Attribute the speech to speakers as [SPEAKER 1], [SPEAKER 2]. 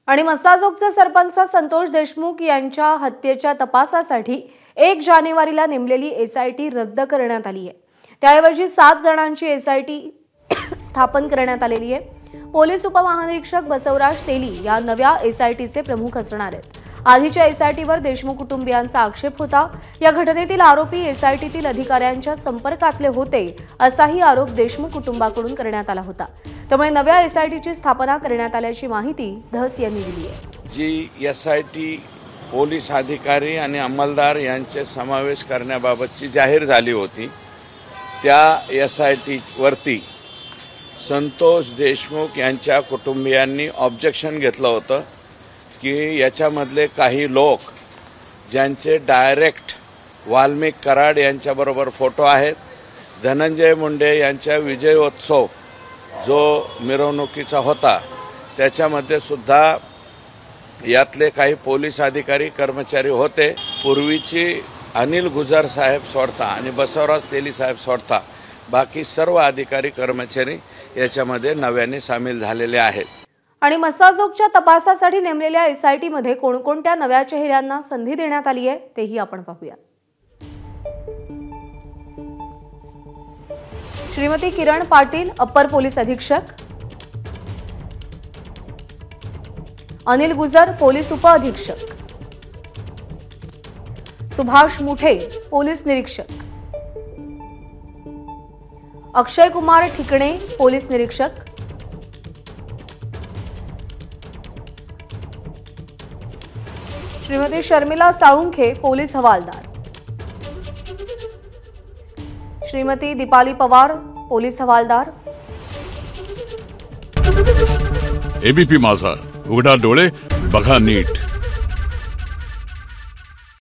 [SPEAKER 1] आणि मसाजोगचे सरपंच संतोष देशमुख यांच्या हत्येच्या तपासासाठी 1 जानेवारीला नेमलेली एसआयटी रद्द करण्यात आली आहे। त्याऐवजी 7 जणांची एसआयटी स्थापन करण्यात आलेली आहे। पोलीस उपमहानिरीक्षक बसवराज तेली या नव्या एसआयटीचे प्रमुख असणार आहेत। आधीच्या एसआयटीवर देशमुख कुटुंबियांचा आक्षेप होता। या घटनेतील आरोपी एसआयटीतील अधिकाऱ्यांच्या संपर्कातले होते असाही आरोप देशमुख कुटुंबाकडून करण्यात आला होता। त्यामुळे नव्या एसआयटीची स्थापना करण्यात आल्याची माहिती धस यांनी दिली आहे।
[SPEAKER 2] जी एसआयटी पोलीस अधिकारी आणि अंमलदार यांचे समावेश करण्याबाबतची जाहीर झाली होती, त्या एसआयटी वरती संतोष देशमुख यांच्या कुटुंबियांनी ऑब्जेक्शन घेतलं होतं की याच्यामधले काही लोक ज्यांचे डायरेक्ट वाल्मिक कराड यांच्याबरोबर फोटो आहेत, धनंजय मुंडे यांच्या विजयोत्सव जो मिरवणुकीचा होता त्याच्यामध्ये सुद्धा यातले काही पोलीस अधिकारी कर्मचारी होते। पूर्वीची अनिल गुजर साहेब सोडता आणि बसवराज तेली साहेब सोडता बाकी सर्व अधिकारी कर्मचारी याच्यामध्ये नव्याने सामील झालेले आहेत।
[SPEAKER 1] आणि मसाजोगच्या तपासासाठी नेमलेल्या एसआयटी मध्ये कोणकोणत्या नव्या चेहऱ्यांना संधी देण्यात आली आहे तेही आपण पाहूया। श्रीमती किरण पाटील अप्पर पोलीस अधीक्षक, अनिल गुजर पोलीस उप अधीक्षक, सुभाष मुठे पोलीस निरीक्षक, अक्षय कुमार ठिकणे पोलीस निरीक्षक, श्रीमती शर्मिला साळुंखे पोलीस हवालदार, श्रीमती दीपाली पवार पोलीस हवालदार।
[SPEAKER 3] एबीपी माझा, उघडा डोळे बघा नीट।